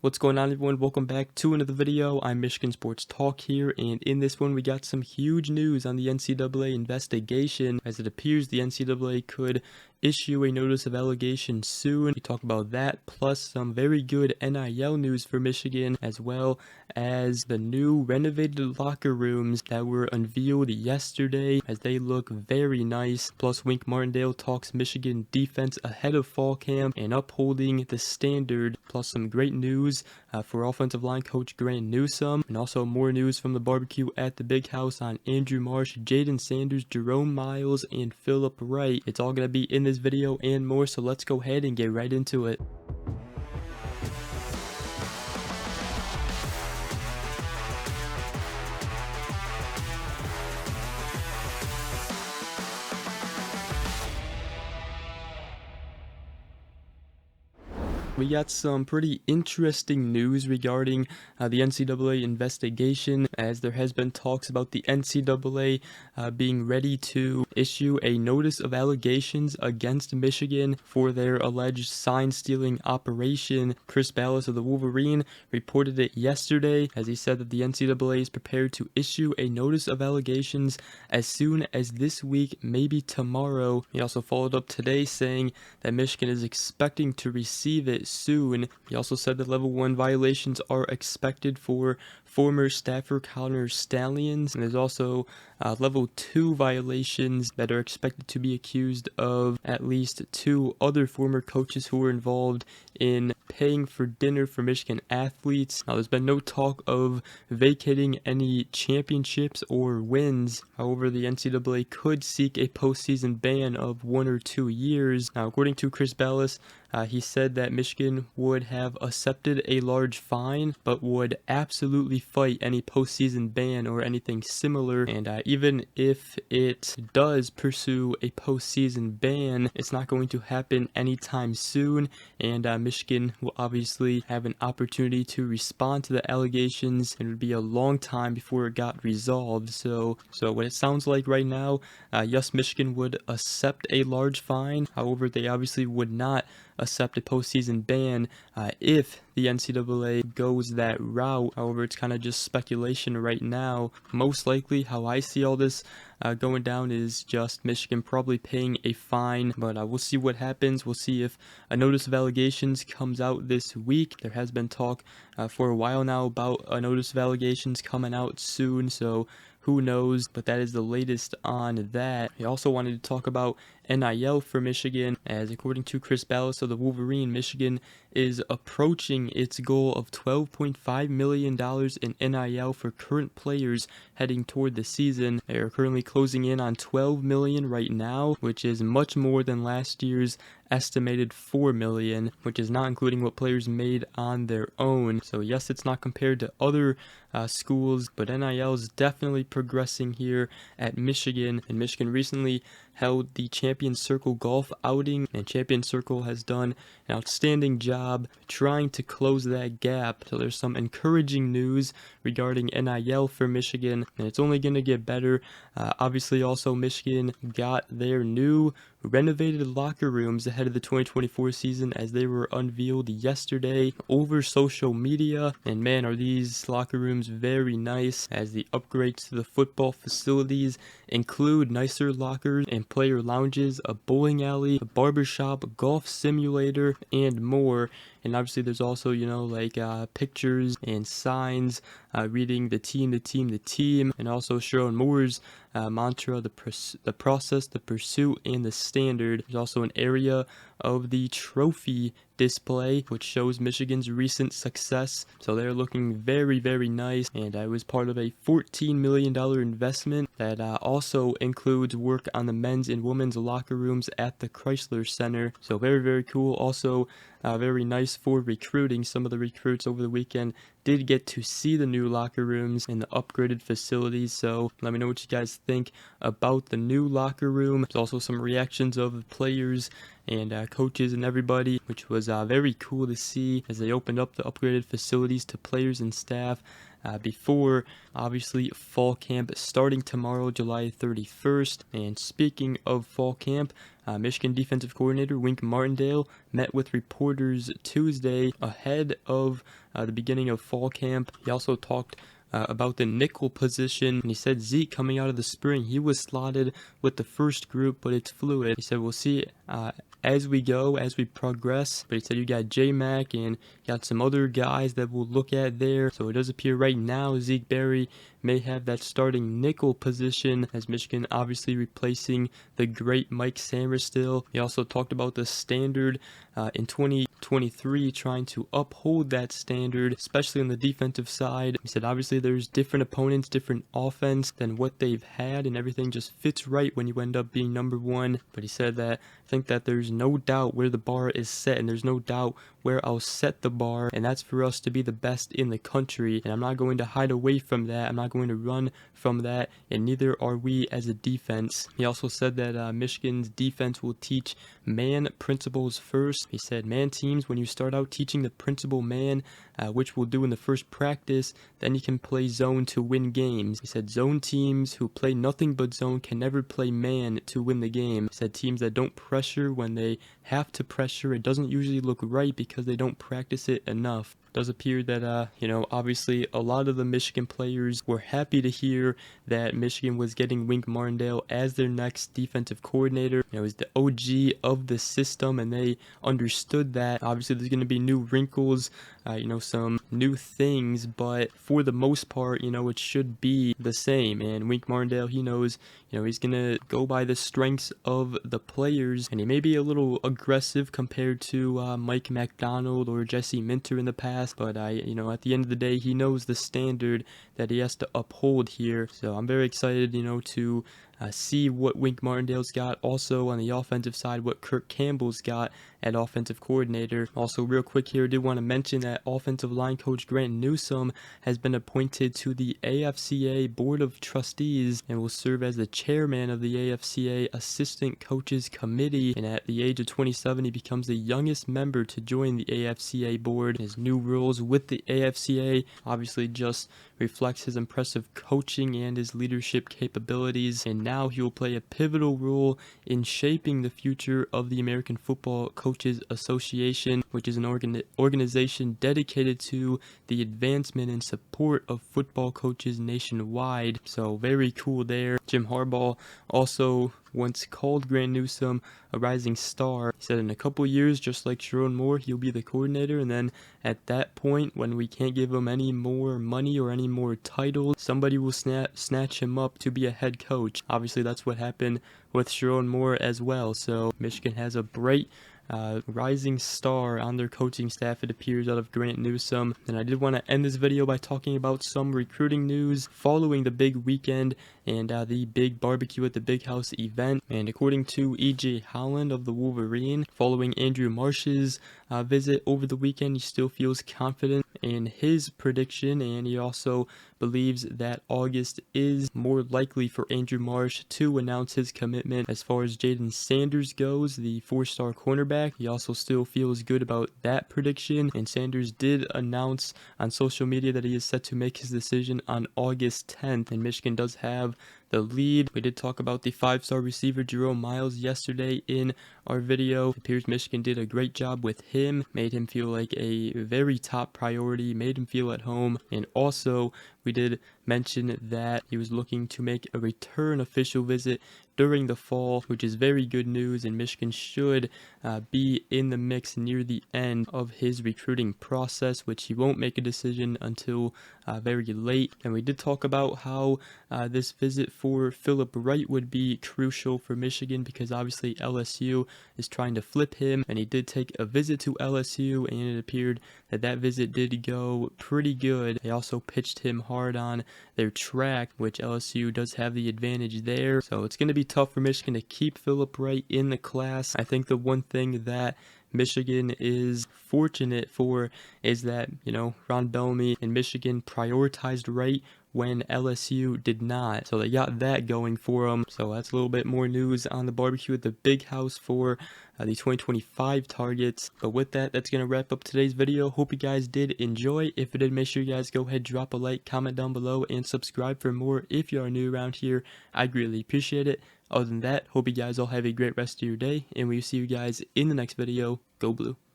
What's going on, everyone? Welcome back to another video. I'm Michigan Sports Talk here, and in this one we got some huge news on the NCAA investigation, as it appears the NCAA could issue a notice of allegation soon. We talk about that, plus some very good NIL news for Michigan, as well as the new renovated locker rooms that were unveiled yesterday, as they look very nice. Plus Wink Martindale talks Michigan defense ahead of fall camp and upholding the standard, plus some great news for offensive line coach Grant Newsome, and also more news from the barbecue at the Big House on Andrew Marsh, Jayden Sanders, Jerome Myles, and Phillip Wright. It's all going to be in this video and more, so let's go ahead and get right into it. We got some pretty interesting news regarding the NCAA investigation, as there has been talks about the NCAA being ready to issue a notice of allegations against Michigan for their alleged sign-stealing operation. Chris Balas of the Wolverine reported it yesterday, as he said that the NCAA is prepared to issue a notice of allegations as soon as this week, maybe tomorrow. He also followed up today saying that Michigan is expecting to receive it soon. He also said that level 1 violations are expected for former staffer Connor Stallions, and there's also level 2 violations that are expected to be accused of at least 2 other former coaches who were involved in paying for dinner for Michigan athletes. Now, there's been no talk of vacating any championships or wins. However, the NCAA could seek a postseason ban of 1 or 2 years. Now, according to Chris Balas, he said that Michigan would have accepted a large fine, but would absolutely fight any postseason ban or anything similar. And even if it does pursue a postseason ban, it's not going to happen anytime soon. And Michigan will obviously have an opportunity to respond to the allegations, and it would be a long time before it got resolved. So what it sounds like right now, yes, Michigan would accept a large fine. However, they obviously would not accept a postseason ban if the NCAA goes that route. However, it's kind of just speculation right now. Most likely, how I see all this going down is just Michigan probably paying a fine, but we'll see what happens. We'll see if a notice of allegations comes out this week. There has been talk for a while now about a notice of allegations coming out soon, so who knows, but that is the latest on that. I also wanted to talk about NIL for Michigan, as according to Chris Balas of the Wolverine, Michigan is approaching its goal of $12.5 million in NIL for current players heading toward the season. They are currently closing in on $12 million right now, which is much more than last year's estimated $4 million, which is not including what players made on their own. So yes, it's not compared to other schools, but NIL is definitely progressing here at Michigan, and Michigan recently held the Champion Circle golf outing, and Champion Circle has done an outstanding job trying to close that gap. So there's some encouraging news regarding NIL for Michigan, and it's only going to get better. Obviously, also Michigan got their new renovated locker rooms ahead of the 2024 season, as they were unveiled yesterday over social media, and man, are these locker rooms very nice, as the upgrades to the football facilities include nicer lockers and player lounges, a bowling alley, a barbershop, a golf simulator, and more. And obviously there's also, pictures and signs reading the team, and also Sharon Moore's mantra, the process, the pursuit, and the standard. There's also an area of the trophy display, which shows Michigan's recent success. So they're looking very, very nice. And I was part of a $14 million investment that also includes work on the men's and women's locker rooms at the Chrysler Center. So very, very cool. Also very nice for recruiting. Some of the recruits over the weekend did get to see the new locker rooms and the upgraded facilities. So let me know what you guys think about the new locker room. There's also some reactions of the players and coaches and everybody, which was very cool to see as they opened up the upgraded facilities to players and staff. before obviously fall camp starting tomorrow, July 31st. And speaking of fall camp, Michigan defensive coordinator Wink Martindale met with reporters Tuesday ahead of the beginning of fall camp. He also talked about the nickel position, and he said Zeke coming out of the spring, he was slotted with the first group, but it's fluid. He said we'll see as we go, as we progress, but he said you got J-Mac and got some other guys that we'll look at there. So it does appear right now Zeke Berry may have that starting nickel position, as Michigan obviously replacing the great Mike Sainristil. He also talked about the standard in 2023, trying to uphold that standard, especially on the defensive side. He said obviously there's different opponents, different offense than what they've had, and everything just fits right when you end up being number one. But he said that I think that there's no doubt where the bar is set, and there's no doubt where I'll set the bar, and that's for us to be the best in the country. And I'm not going to hide away from that. I'm not going to run from that, and neither are we as a defense. He also said that Michigan's defense will teach man principles first. He said man teams, when you start out teaching the principle man, which we'll do in the first practice, then you can play zone to win games. He said zone teams who play nothing but zone can never play man to win the game. He said teams that don't pressure when they have to pressure, it doesn't usually look right because they don't practice it enough. It does appear that, obviously a lot of the Michigan players were happy to hear that Michigan was getting Wink Martindale as their next defensive coordinator. He's the OG of the system, and they understood that. Obviously, there's going to be new wrinkles, some new things, but for the most part, it should be the same. And Wink Martindale, he knows, he's going to go by the strengths of the players, and he may be a little aggressive compared to Mike McDonald or Jesse Minter in the past, but at the end of the day, he knows the standard that he has to uphold here. So I'm very excited, to see what Wink Martindale's got. Also on the offensive side, what Kirk Campbell's got at offensive coordinator. Also real quick here, I did want to mention that offensive line coach Grant Newsome has been appointed to the AFCA Board of Trustees and will serve as the chairman of the AFCA Assistant Coaches Committee. And at the age of 27, he becomes the youngest member to join the AFCA board. His new roles with the AFCA obviously just reflects his impressive coaching and his leadership capabilities, and now he will play a pivotal role in shaping the future of the American Football Coaches Association, which is an organization dedicated to the advancement and support of football coaches nationwide. So very cool there. Jim Harbaugh also once called Grant Newsome a rising star. He said in a couple years, just like Jerome Moore, he'll be the coordinator, and then at that point, when we can't give him any more money or any more titles, somebody will snatch him up to be a head coach. Obviously, that's what happened with Jerome Moore as well. So Michigan has a bright rising star on their coaching staff, it appears, out of Grant Newsome. And I did want to end this video by talking about some recruiting news following the big weekend and the big barbecue at the Big House event. And according to E.J. Holland of the Wolverine, following Andrew Marsh's visit over the weekend, he still feels confident in his prediction, and he also believes that August is more likely for Andrew Marsh to announce his commitment. As far as Jayden Sanders goes, the 4-star cornerback, he also still feels good about that prediction, and Sanders did announce on social media that he is set to make his decision on August 10th, and Michigan does have the lead. We did talk about the 5-star receiver Jerome Myles yesterday in our video. It appears Michigan did a great job with him, made him feel like a very top priority, made him feel at home, and also we did mention that he was looking to make a return official visit during the fall, which is very good news, and Michigan should be in the mix near the end of his recruiting process, which he won't make a decision until very late. And we did talk about how this visit for Phillip Wright would be crucial for Michigan, because obviously LSU is trying to flip him, and he did take a visit to LSU, and it appeared that that visit did go pretty good. They also pitched him hard on their track, which LSU does have the advantage there. So it's going to be tough for Michigan to keep Phillip Wright in the class. I think the one thing that Michigan is fortunate for is that, Ron Bellamy and Michigan prioritized Wright when LSU did not. So they got that going for them. So that's a little bit more news on the barbecue at the Big House for the 2025 targets. But with that, that's going to wrap up today's video. Hope you guys did enjoy. If you did, make sure you guys go ahead, drop a like, comment down below, and subscribe for more if you are new around here. I'd greatly appreciate it. Other than that, hope you guys all have a great rest of your day, and we'll see you guys in the next video. Go Blue.